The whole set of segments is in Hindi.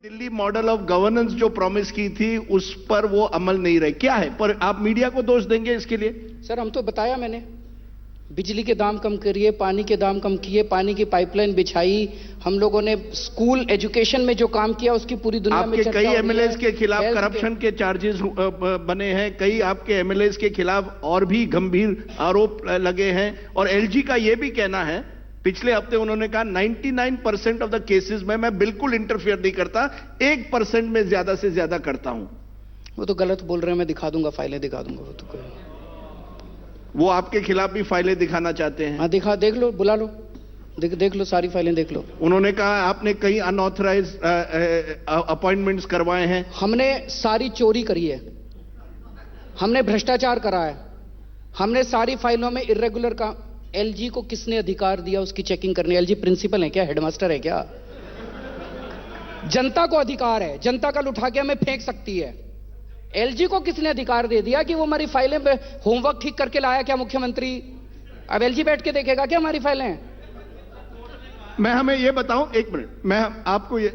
दिल्ली मॉडल ऑफ गवर्नेंस जो प्रॉमिस की थी उस पर वो अमल नहीं रहे, क्या है? पर आप मीडिया को दोष देंगे इसके लिए? सर हम तो बताया मैंने, बिजली के दाम कम करिए, पानी के दाम कम किए, पानी की पाइपलाइन बिछाई, हम लोगों ने स्कूल एजुकेशन में जो काम किया उसकी पूरी दुनिया में आपके चर्चा कई हो रही एमएलए है। के खिलाफ हेल्थ करप्शन के चार्जेस बने हैं, कई आपके एमएलए के खिलाफ और भी गंभीर आरोप लगे हैं। और एलजी का यह भी कहना है, पिछले हफ्ते उन्होंने कहा 99% ऑफ द केसेस में मैं बिल्कुल इंटरफेयर नहीं करता, 1% में ज्यादा से ज्यादा करता हूं। वो तो गलत बोल रहे हैं, मैं दिखा दूंगा, फाइलें दिखा दूंगा। वो तो वो आपके खिलाफ भी फाइलें दिखाना चाहते हैं। हाँ दिखा, देख लो, बुला लो, देख लो, सारी फाइलें देख लो। उन्होंने कहा आपने कई अनऑथराइज अपॉइंटमेंट्स करवाए हैं। हमने सारी चोरी करी है, हमने भ्रष्टाचार करा है, हमने सारी फाइलों में इर्रेगुलर का। एलजी को किसने अधिकार दिया उसकी चेकिंग करने? एलजी प्रिंसिपल है क्या, हेडमास्टर है क्या? जनता को अधिकार है, जनता कल उठा के हमें फेंक सकती है। एलजी को किसने अधिकार दे दिया कि वो हमारी फाइलें पे होमवर्क ठीक करके लाया क्या मुख्यमंत्री? अब एलजी बैठ के देखेगा क्या हमारी फाइलें? मैं हमें ये बताऊं, एक मिनट, मैं आपको ये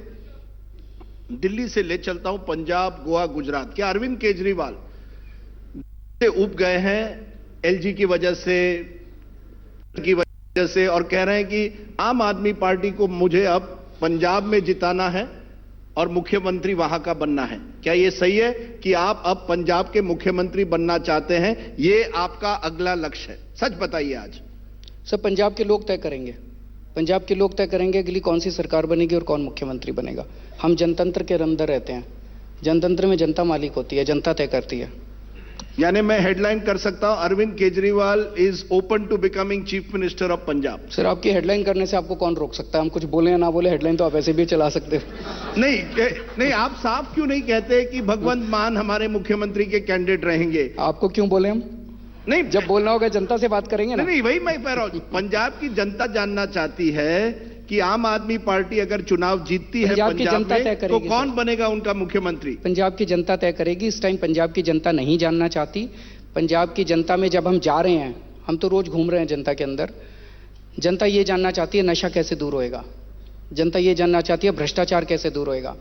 दिल्ली से ले चलता हूं, पंजाब, गोवा, गुजरात। क्या अरविंद केजरीवाल से उब गए हैं एलजी की वजह से और कह रहे हैं कि आम आदमी पार्टी को मुझे अब पंजाब में जिताना है और मुख्यमंत्री वहां का बनना है? क्या यह सही है कि आप अब पंजाब के मुख्यमंत्री बनना चाहते हैं? यह आपका अगला लक्ष्य है? सच बताइए आज। सब पंजाब के लोग तय करेंगे, पंजाब के लोग तय करेंगे अगली कौन सी सरकार बनेगी और कौन मुख्यमंत्री बनेगा। हम जनतंत्र के अंदर रहते हैं, जनतंत्र में जनता मालिक होती है, जनता तय करती है। यानी मैं हेडलाइन कर सकता हूं, Arvind Kejriwal is open to becoming chief minister of Punjab. Sir आपकी हेडलाइन करने से आपको कौन रोक सकता है? हम कुछ बोले या ना बोले, हेडलाइन तो आप ऐसे भी चला सकते हो। नहीं, आप साफ क्यों नहीं कहते कि भगवंत मान हमारे मुख्यमंत्री के कैंडिडेट रहेंगे? आपको क्यों बोले हम? नहीं, जब बोलना होगा जनता से बात करेंगे ना। नहीं, वही मैं कह रहा हूं। पंजाब की जनता जानना चाहती है कि आम आदमी पार्टी अगर चुनाव जीतती है पंजाब में तो कौन बनेगा उनका मुख्यमंत्री? पंजाब की जनता तय करेगी। इस टाइम पंजाब की जनता नहीं जानना चाहती। पंजाब की जनता में जब हम जा रहे हैं, हम तो रोज घूम रहे हैं जनता के अंदर, जनता ये जानना चाहती है नशा कैसे दूर होएगा, जनता ये जानना चाहती है भ्रष्टाचार कैसे दूर होएगा,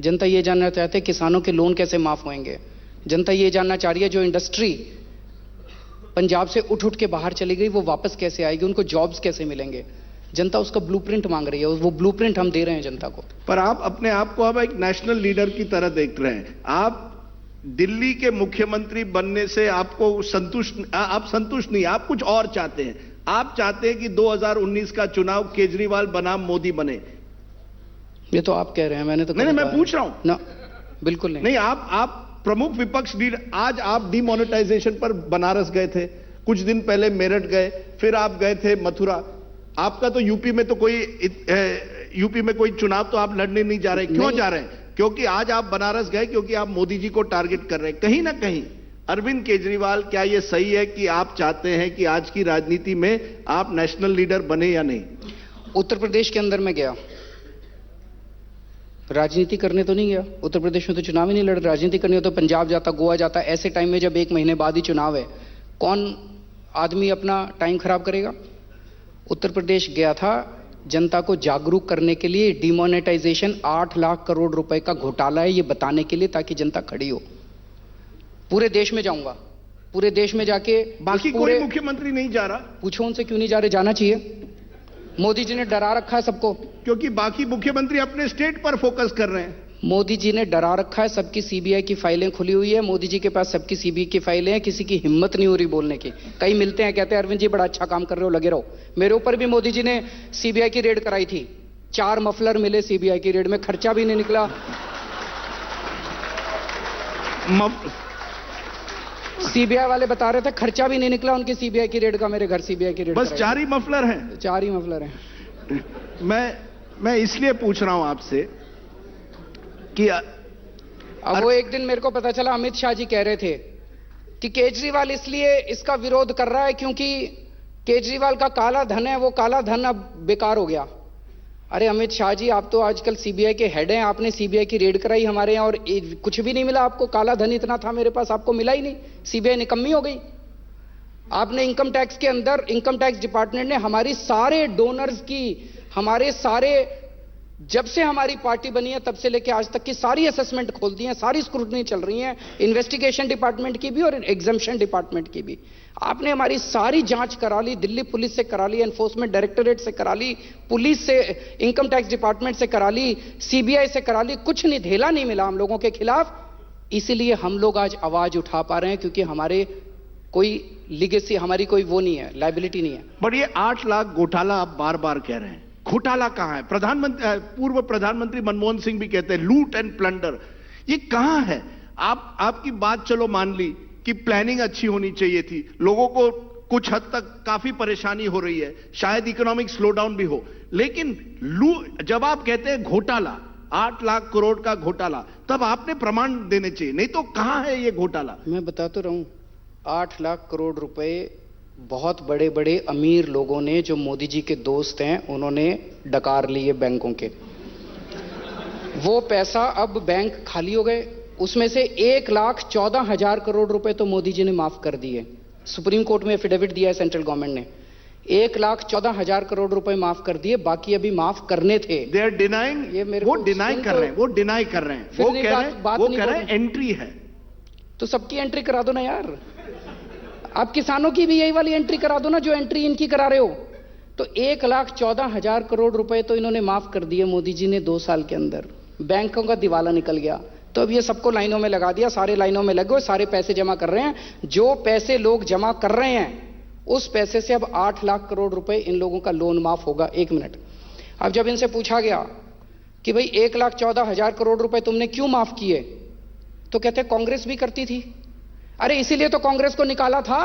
जनता ये जानना चाहती है किसानों के लोन कैसे माफ होंगे, जनता ये जानना चाह रही है जो इंडस्ट्री पंजाब से उठ के बाहर चली गई वो वापस कैसे आएगी, उनको जॉब्स कैसे मिलेंगे। जनता उसका ब्लूप्रिंट मांग रही है, वो ब्लूप्रिंट हम दे रहे हैं जनता को। पर आप अपने आप को अब एक नेशनल लीडर की तरह देख रहे हैं। आप दिल्ली के मुख्यमंत्री बनने से आपको आप संतुष्ट नहीं, आप कुछ और चाहते हैं। आप चाहते हैं कि 2019 का चुनाव केजरीवाल बनाम मोदी बने। ये तो आप कह रहे हैं, मैंने तो नहीं, मैं पूछ रहा हूं ना, बिल्कुल नहीं। नहीं, आप प्रमुख विपक्ष लीडर, आज आप डिमोनेटाइजेशन पर बनारस गए थे, कुछ दिन पहले मेरठ गए, फिर आप गए थे मथुरा। आपका तो यूपी में कोई चुनाव तो आप लड़ने नहीं जा रहे। क्यों जा रहे हैं? क्योंकि आज आप बनारस गए, क्योंकि आप मोदी जी को टारगेट कर रहे हैं। कहीं ना कहीं अरविंद केजरीवाल, क्या यह सही है कि आप चाहते हैं कि आज की राजनीति में आप नेशनल लीडर बने या नहीं? उत्तर प्रदेश के अंदर मैं गया, राजनीति करने तो नहीं गया। उत्तर प्रदेश में तो चुनाव ही नहीं लड़, राजनीति करनी हो तो पंजाब जाता, गोवा जाता। ऐसे टाइम में जब 1 महीने बाद ही चुनाव है, कौन आदमी अपना टाइम खराब करेगा? उत्तर प्रदेश गया था जनता को जागरूक करने के लिए। डिमोनेटाइजेशन 8 लाख करोड़ रुपए का घोटाला है ये बताने के लिए, ताकि जनता खड़ी हो। पूरे देश में जाऊंगा, पूरे देश में जाके। बाकी कोई मुख्यमंत्री नहीं जा रहा? पूछो उनसे क्यों नहीं जा रहे, जाना चाहिए। मोदी जी ने डरा रखा है सबको, क्योंकि बाकी मुख्यमंत्री अपने स्टेट पर फोकस कर रहे हैं। मोदी जी ने डरा रखा है, सबकी सीबीआई की फाइलें खुली हुई है। मोदी जी के पास सबकी सीबीआई की फाइलें हैं, किसी की हिम्मत नहीं हो रही बोलने की। कई मिलते हैं, कहते हैं अरविंद जी बड़ा अच्छा काम कर रहे हो, लगे रहो। मेरे ऊपर भी मोदी जी ने सीबीआई की रेड कराई थी, 4 मफलर मिले सीबीआई की रेड में, खर्चा भी नहीं निकला। सीबीआई वाले बता रहे थे खर्चा भी नहीं निकला उनकी सीबीआई की रेड का। मेरे घर सीबीआई की रेड बस 4 ही मफलर हैं? 4 ही मफलर हैं। मैं इसलिए पूछ रहा हूं आपसे कि अब वो एक दिन मेरे को पता चला, अमित शाह जी कह रहे थे कि केजरीवाल इसलिए इसका विरोध कर रहा है क्योंकि केजरीवाल का काला धन है, वो काला धन अब बेकार हो गया। अरे अमित शाह जी, आप तो आजकल सीबीआई के हेड हैं, आपने सीबीआई की रेड कराई हमारे यहाँ और कुछ भी नहीं मिला आपको। काला धन इतना था मेरे पास, आपको मिला ही नहीं। सीबीआई निकम्मी हो गई। आपने इनकम टैक्स के अंदर, इनकम टैक्स डिपार्टमेंट ने हमारी सारे डोनर्स की, हमारे सारे जब से हमारी पार्टी बनी है तब से लेके आज तक की सारी असेसमेंट खोल दी है, सारी स्क्रूटनी चल रही है, इन्वेस्टिगेशन डिपार्टमेंट की भी और एग्जामिशन डिपार्टमेंट की भी। आपने हमारी सारी जांच करा ली, दिल्ली पुलिस से करा ली, एनफोर्समेंट डायरेक्टरेट से करा ली, पुलिस से, इनकम टैक्स डिपार्टमेंट से करा ली, सीबीआई से करा ली, कुछ नहीं, ढेला नहीं मिला हम लोगों के खिलाफ। इसीलिए हम लोग आज आवाज उठा पा रहे हैं, क्योंकि हमारे कोई लीगेसी, हमारी कोई वो नहीं है, लायबिलिटी नहीं है। बट ये 8 लाख घोटाला आप बार बार कह रहे हैं, घोटाला कहां है? पूर्व प्रधानमंत्री मनमोहन सिंह भी कहते हैं लूट एंड प्लंडर, ये कहां है? आपकी बात चलो मान ली कि प्लानिंग अच्छी होनी चाहिए थी, लोगों को कुछ हद तक काफी परेशानी हो रही है, शायद इकोनॉमिक स्लोडाउन भी हो, लेकिन जब आप कहते हैं घोटाला, 8 लाख करोड़ का घोटाला, तब आपने प्रमाण देने चाहिए, नहीं तो कहां है ये घोटाला? मैं बता तो रहा हूं, 8 लाख करोड़ रुपए बहुत बड़े बड़े अमीर लोगों ने, जो मोदी जी के दोस्त हैं, उन्होंने डकार लिए बैंकों के। वो पैसा अब बैंक खाली हो गए, उसमें से 1,14,000 करोड़ रुपए तो मोदी जी ने माफ कर दिए। सुप्रीम कोर्ट में एफिडेविट दिया है सेंट्रल गवर्नमेंट ने, 1,14,000 करोड़ रुपए माफ कर दिए, बाकी अभी माफ करने थे। दे आर डिनाइंग, वो डिनाई कर रहे हैं, वो डिनाई कर रहे हैं, वो कह रहे हैं एंट्री है। तो सबकी एंट्री करा दो ना यार, आप किसानों की भी यही वाली एंट्री करा दो ना, जो एंट्री इनकी करा रहे हो। तो 1,14,000 करोड़ रुपए तो इन्होंने माफ कर दिए मोदी जी ने 2 साल के अंदर, बैंकों का दिवाला निकल गया। तो अब ये सबको लाइनों में लगा दिया, सारे लाइनों में लगे, सारे पैसे जमा कर रहे हैं। जो पैसे लोग जमा कर रहे हैं, उस पैसे से अब 8 लाख करोड़ रुपए इन लोगों का लोन माफ होगा। 1 मिनट, अब जब इनसे पूछा गया कि भाई 1,14,000 करोड़ रुपए तुमने क्यों माफ किए, तो कहते कांग्रेस भी करती थी। अरे इसीलिए तो कांग्रेस को निकाला था,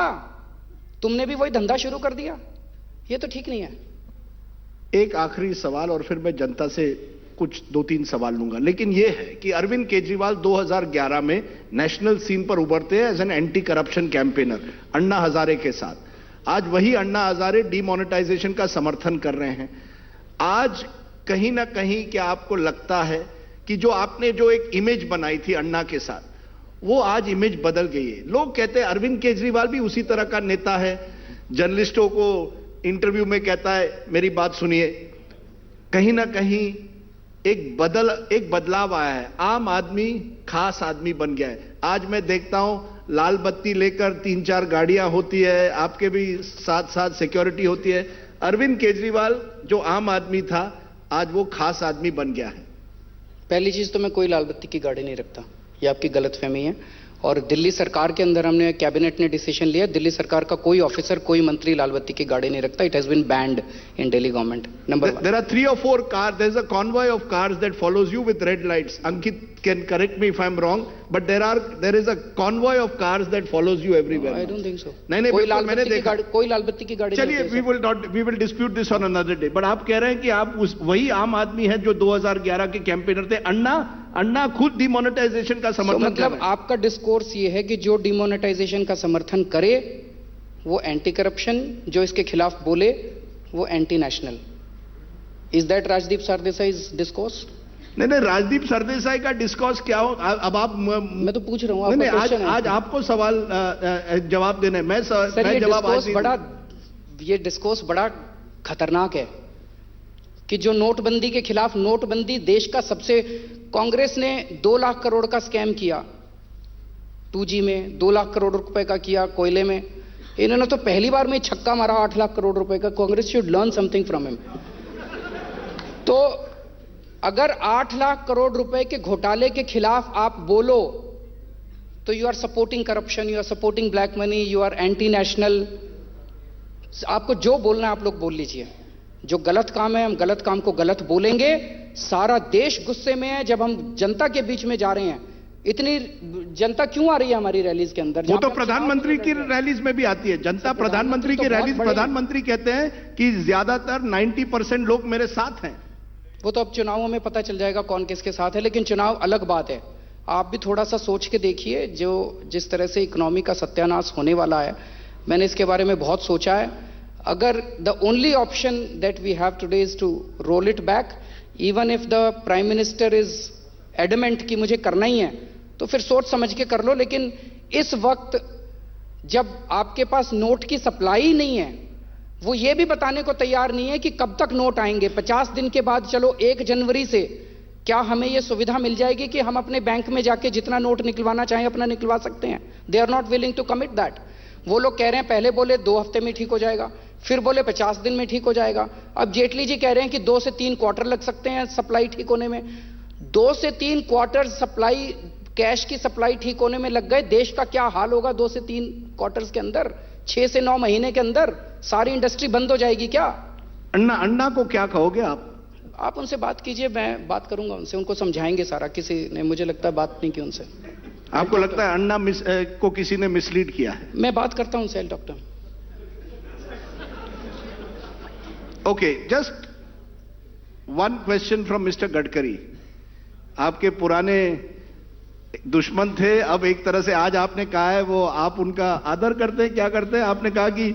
तुमने भी वही धंधा शुरू कर दिया, ये तो ठीक नहीं है। एक आखिरी सवाल और फिर मैं जनता से कुछ 2-3 सवाल लूंगा, लेकिन यह है कि अरविंद केजरीवाल 2011 में नेशनल सीन पर उभरते हैं as an anti corruption campaigner Anna Hazare के साथ। आज वही अन्ना हजारे डीमोनेटाइजेशन का समर्थन कर रहे हैं। आज कहीं ना कहीं क्या आपको लगता है कि जो आपने जो एक इमेज बनाई थी अन्ना के साथ, वो आज इमेज बदल गई है? लोग कहते हैं अरविंद केजरीवाल भी उसी तरह का नेता है, जर्नलिस्टों को इंटरव्यू में कहता है मेरी बात सुनिए। कहीं ना कहीं एक बदलाव आया है, आम आदमी खास आदमी बन गया है। आज मैं देखता हूं लाल बत्ती लेकर 3-4 गाड़ियां होती है, आपके भी साथ साथ सिक्योरिटी होती है। अरविंद केजरीवाल जो आम आदमी था, आज वो खास आदमी बन गया है। पहली चीज तो मैं कोई लाल बत्ती की गाड़ी नहीं रखता, ये आपकी गलतफहमी है। और दिल्ली सरकार के अंदर हमने, कैबिनेट ने डिसीजन लिया, दिल्ली सरकार का कोई ऑफिसर, कोई मंत्री लाल बत्ती की गाड़ी नहीं रखता। It has been banned in Delhi government. Number 1, there are 3 or 4 cars, there's a convoy of cars that follows you with red lights. Ankit can correct me if I'm wrong, but there is a convoy of cars that follows you everywhere. I don't think so. नहीं, कोई लाल बत्ती की गाड़ी चलिए, we will dispute this on another day, but आप कह रहे हैं कि आप वही आम आदमी है जो 2011 के कैंपेनर थे। अन्ना खुद डिमोनेटाइजेशन का समर्थन कर रहे हैं। मतलब आपका डिस्कोर्स ये है कि जो डिमोनेटाइजेशन का समर्थन करे वो एंटी करप्शन, जो इसके खिलाफ बोले वो anti national. Is that Rajdeep Sardesai's discourse? नहीं, राजदीप सरदेसाई का डिस्कोर्स क्या हो? अब आप, मैं तो पूछ रहा हूं, आज आपको सवाल जवाब देना है। मैं जवाब आज बड़ा, ये डिस्कोर्स बड़ा खतरनाक है कि जो नोटबंदी के खिलाफ, नोटबंदी देश का सबसे, कांग्रेस ने 2 लाख करोड़ का स्कैम किया 2G में, 2 लाख करोड़ रुपए का किया कोयले में। इन्होंने तो पहली बार में छक्का मारा 8 लाख करोड़ रुपए का। Congress should learn something from him. तो अगर 8 लाख करोड़ रुपए के घोटाले के खिलाफ आप बोलो तो you are supporting corruption, you are supporting black money, you are anti national. आपको जो बोलना है आप लोग बोल लीजिए, जो गलत काम है हम गलत काम को गलत बोलेंगे। सारा देश गुस्से में है जब हम जनता के बीच में जा रहे हैं। इतनी जनता क्यों आ रही है हमारी रैलीज के अंदर? वो तो प्रधानमंत्री की रैलीज में भी आती है जनता। प्रधानमंत्री की रैलीज, प्रधानमंत्री कहते हैं कि ज्यादातर 90% लोग मेरे साथ हैं। वो तो अब चुनावों में पता चल जाएगा कौन किसके साथ है, लेकिन चुनाव अलग बात है। आप भी थोड़ा सा सोच के देखिए, जो जिस तरह से इकोनॉमी का सत्यानाश होने वाला है, मैंने इसके बारे में बहुत सोचा है। अगर the only option that we have today is to roll it back, even if the prime minister is adamant कि मुझे करना ही है, तो फिर सोच समझ के कर लो। लेकिन इस वक्त जब आपके पास नोट की सप्लाई ही नहीं है, वो ये भी बताने को तैयार नहीं है कि कब तक नोट आएंगे। 50 दिन के बाद चलो 1 जनवरी से क्या हमें यह सुविधा मिल जाएगी कि हम अपने बैंक में जाके जितना नोट निकलवाना चाहें अपना निकलवा सकते हैं? They are not willing to commit that. वो लोग कह रहे हैं, पहले बोले 2 हफ्ते में ठीक हो जाएगा, फिर बोले 50 दिन में ठीक हो जाएगा, अब जेटली जी कह रहे हैं कि 2 से 3 क्वार्टर लग सकते हैं सप्लाई ठीक होने में। 2 से 3 क्वार्टर सप्लाई, कैश की सप्लाई ठीक होने में लग गए, देश का क्या हाल होगा 2 से 3 क्वार्टर्स के अंदर? 6 से 9 महीने के अंदर सारी इंडस्ट्री बंद हो जाएगी क्या? अन्ना को क्या कहोगे आप उनसे बात कीजिए, मैं बात करूंगा उनसे, उनको समझाएंगे सारा। किसी ने, मुझे लगता है, बात नहीं की उनसे। आपको लगता है अन्ना को किसी ने मिसलीड किया है? मैं बात करता हूं उनसे, doctor. Okay, just one question from mister Gadkari. आपके पुराने दुश्मन थे, अब एक तरह से आज आपने कहा है वो आप उनका आदर करते हैं, क्या करते हैं? आपने कहा कि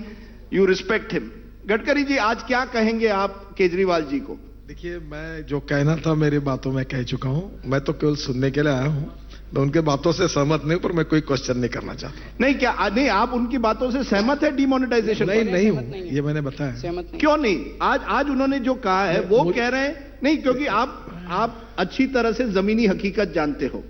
you respect him. Gadkari ji, आज क्या कहेंगे आप केजरीवाल जी को? देखिए, मैं जो कहना था मेरी बातों में कह चुका हूं। मैं तो केवल सुनने के लिए आया हूं, मैं उनके बातों से सहमत नहीं, पर मैं कोई क्वेश्चन नहीं करना चाहता। नहीं, क्या नहीं आप उनकी बातों से सहमत है डिमोनेटाइजेशन? नहीं हूं, ये मैंने बताया। सहमत नहीं। क्यों नहीं? आज उन्होंने जो कहा है वो कह रहे हैं नहीं, क्योंकि आप अच्छी तरह से जमीनी हकीकत जानते हो।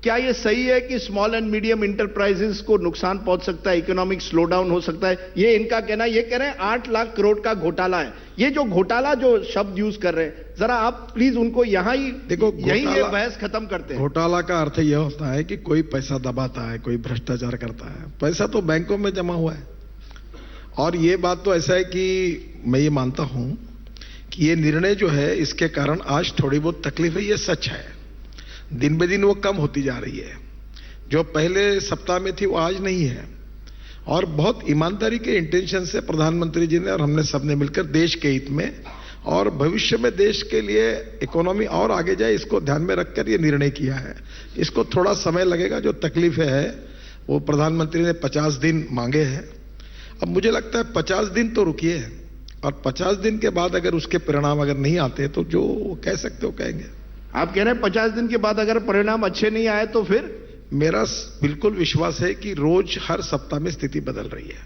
क्या यह सही है कि स्मॉल एंड मीडियम इंटरप्राइजेस को नुकसान पहुंच सकता है, इकोनॉमिक स्लो डाउन हो सकता है? ये इनका कहना है। ये कह रहे हैं 8 लाख करोड़ का घोटाला है। ये जो घोटाला जो शब्द यूज कर रहे हैं, जरा आप प्लीज उनको यहां ही देखो, यही ये बहस खत्म करते हैं। घोटाला का अर्थ यह होता है कि कोई पैसा दबाता है, कोई भ्रष्टाचार करता है। पैसा तो बैंकों में जमा हुआ है। और ये बात तो ऐसा है कि मैं ये मानता हूं कि ये निर्णय जो है, इसके कारण आज थोड़ी बहुत तकलीफ है, ये सच है। दिन ब दिन वो कम होती जा रही है। जो पहले सप्ताह में थी वो आज नहीं है। और बहुत ईमानदारी के इंटेंशन से प्रधानमंत्री जी ने और हमने सबने मिलकर देश के हित में और भविष्य में देश के लिए इकोनॉमी और आगे जाए, इसको ध्यान में रखकर ये निर्णय किया है। इसको थोड़ा समय लगेगा। जो तकलीफें है वो प्रधानमंत्री ने 50 दिन मांगे हैं। अब मुझे लगता है 50 दिन तो रुकिए, और 50 दिन के बाद अगर उसके परिणाम अगर नहीं आते तो जो कह सकते हो कहेंगे। आप कह रहे हैं 50 दिन के बाद अगर परिणाम अच्छे नहीं आए तो फिर? मेरा बिल्कुल विश्वास है कि रोज हर सप्ताह में स्थिति बदल रही है,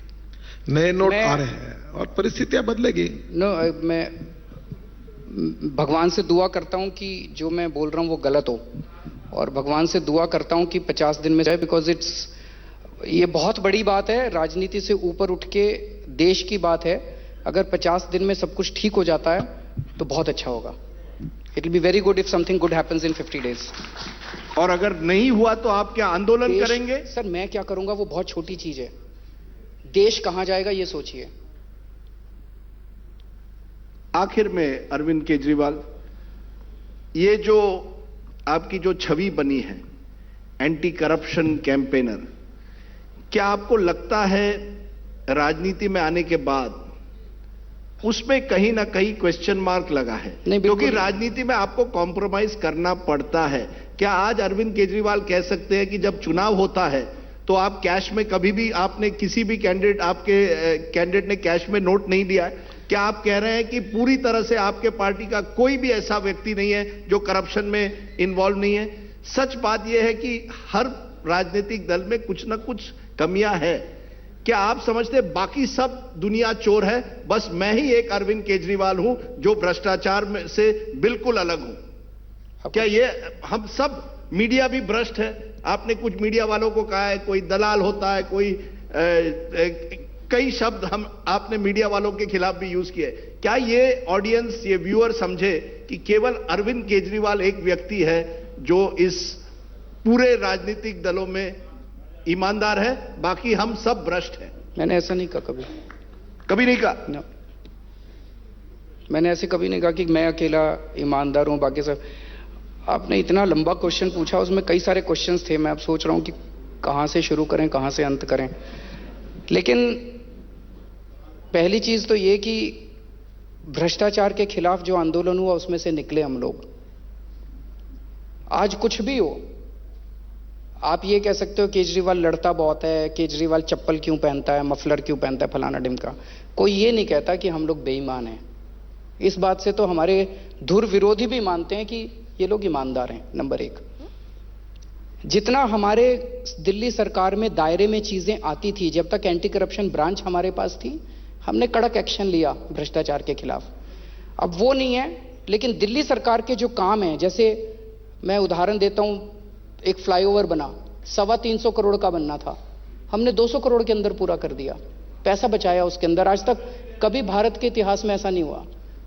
नए नोट आ रहे हैं और परिस्थितियां बदलेगी। मैं भगवान से दुआ करता हूं कि जो मैं बोल रहा हूं वो गलत हो, और भगवान से दुआ करता हूं कि 50 दिन में जाए, बिकॉज ये बहुत बड़ी बात है, राजनीति से ऊपर उठ के देश की बात है। अगर 50 दिन में सब कुछ ठीक हो जाता है तो बहुत अच्छा होगा। It will be very good if something good happens in 50 days. और अगर नहीं हुआ तो आप क्या आंदोलन करेंगे? सर, मैं क्या करूंगा वो बहुत छोटी चीज है। देश कहां जाएगा ये सोचिए। आखिर में अरविंद केजरीवाल, ये जो आपकी जो छवि बनी है एंटी करप्शन कैंपेनर, क्या आपको लगता है राजनीति में आने के बाद उसमें कहीं ना कहीं क्वेश्चन मार्क लगा है? क्योंकि राजनीति में आपको कॉम्प्रोमाइज करना पड़ता है। क्या आज अरविंद केजरीवाल कह सकते हैं कि जब चुनाव होता है तो आप कैश में कभी भी, आपने किसी भी कैंडिडेट ने कैश में नोट नहीं लिया है? क्या आप कह रहे हैं कि पूरी तरह से आपके पार्टी का कोई भी ऐसा व्यक्ति नहीं है जो करप्शन में इन्वॉल्व नहीं है? सच बात यह है कि हर राजनीतिक दल में कुछ ना कुछ कमियां है। क्या आप समझते हैं बाकी सब दुनिया चोर है, बस मैं ही एक अरविंद केजरीवाल हूं जो भ्रष्टाचार में से बिल्कुल अलग हूं? क्या ये हम सब, मीडिया भी भ्रष्ट है? आपने कुछ मीडिया वालों को कहा है कोई दलाल होता है, कोई कई शब्द आपने मीडिया वालों के खिलाफ भी यूज किए। क्या ये ऑडियंस, ये व्यूअर समझे कि केवल अरविंद केजरीवाल एक व्यक्ति है जो इस पूरे राजनीतिक दलों में ईमानदार है, बाकी हम सब भ्रष्ट हैं? मैंने ऐसा नहीं कहा, कभी नहीं कहा। no. मैंने ऐसे कभी नहीं कहा कि मैं अकेला ईमानदार हूं, बाकी सब। आपने इतना लंबा क्वेश्चन पूछा, उसमें कई सारे क्वेश्चंस थे। मैं अब सोच रहा हूं कि कहां से शुरू करें, कहां से अंत करें। लेकिन पहली चीज तो ये कि भ्रष्टाचार के खिलाफ जो आंदोलन हुआ उसमें से निकले हम लोग। आज कुछ भी हो, आप ये कह सकते हो केजरीवाल लड़ता बहुत है, केजरीवाल चप्पल क्यों पहनता है, मफलर क्यों पहनता है, फलाना ढिमका। कोई ये नहीं कहता कि हम लोग बेईमान हैं। इस बात से तो हमारे धुर विरोधी भी मानते हैं कि ये लोग ईमानदार हैं। नंबर 1, जितना हमारे दिल्ली सरकार में दायरे में चीजें आती थी, जब तक एंटी करप्शन ब्रांच हमारे पास थी, हमने कड़क एक्शन लिया भ्रष्टाचार के खिलाफ। अब वो नहीं है, लेकिन दिल्ली सरकार के जो काम है, जैसे मैं उदाहरण देता हूं, एक फ्लाईओवर बना 325 करोड़ का बनना था, हमने 200 करोड़ के अंदर पूरा कर दिया, पैसा बचाया उसके अंदर। आज तक कभी भारत के इतिहास में ऐसा नहीं हुआ।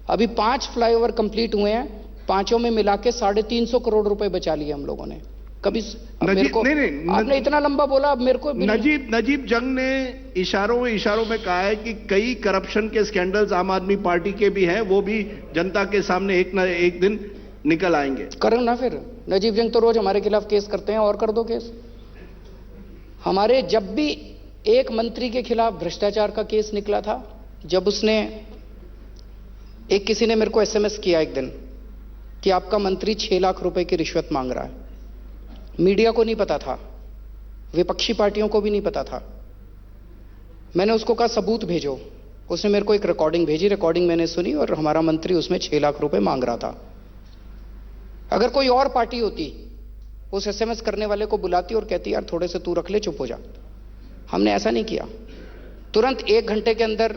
अभी 5 फ्लाईओवर कंप्लीट हुए हैं, पांचों में मिला के 350 करोड़ रुपए बचा लिए हम लोगों ने। कभी मेरे को आपने इतना लंबा बोला, अब मेरे को नजीब जंग ने इशारों में कहा है कि कई करप्शन के स्कैंडल्स आम आदमी पार्टी के भी हैं, वो भी जनता के सामने एक न एक दिन निकल आएंगे। करो ना फिर, नजीब जंग तो रोज हमारे खिलाफ केस करते हैं, और कर दो केस। हमारे जब भी एक मंत्री के खिलाफ भ्रष्टाचार का केस निकला था, जब उसने किसी ने मेरे को एसएमएस किया एक दिन कि आपका मंत्री 6 लाख रुपए की रिश्वत मांग रहा है। मीडिया को नहीं पता था, विपक्षी पार्टियों को भी नहीं पता था। मैंने उसको कहा सबूत भेजो, उसने मेरे को एक रिकॉर्डिंग भेजी, रिकॉर्डिंग मैंने सुनी और हमारा मंत्री उसमें 6 लाख रुपए मांग रहा था। अगर कोई और पार्टी होती, उस एसएमएस करने वाले को बुलाती और कहती यार थोड़े से तू रख ले, चुप हो जा। हमने ऐसा नहीं किया। तुरंत 1 घंटे के अंदर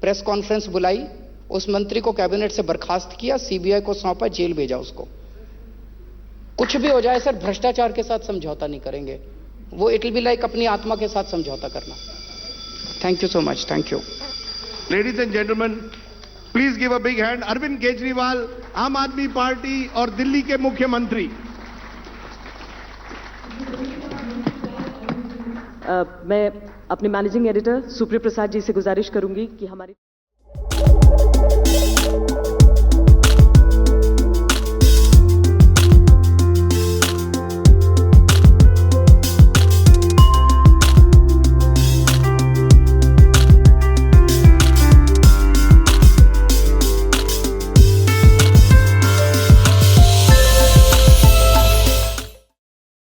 प्रेस कॉन्फ्रेंस बुलाई, उस मंत्री को कैबिनेट से बर्खास्त किया, सीबीआई को सौंपा, जेल भेजा उसको। कुछ भी हो जाए सर, भ्रष्टाचार के साथ समझौता नहीं करेंगे। वो इट विल बी लाइक अपनी आत्मा के साथ समझौता करना। Thank you so much, thank you. Ladies and gentleman, please give a big hand Arvind Kejriwal, Aam Aadmi Party और दिल्ली के मुख्यमंत्री। मैं अपने मैनेजिंग एडिटर सुप्रिया प्रसाद जी से गुजारिश करूंगी कि हमारी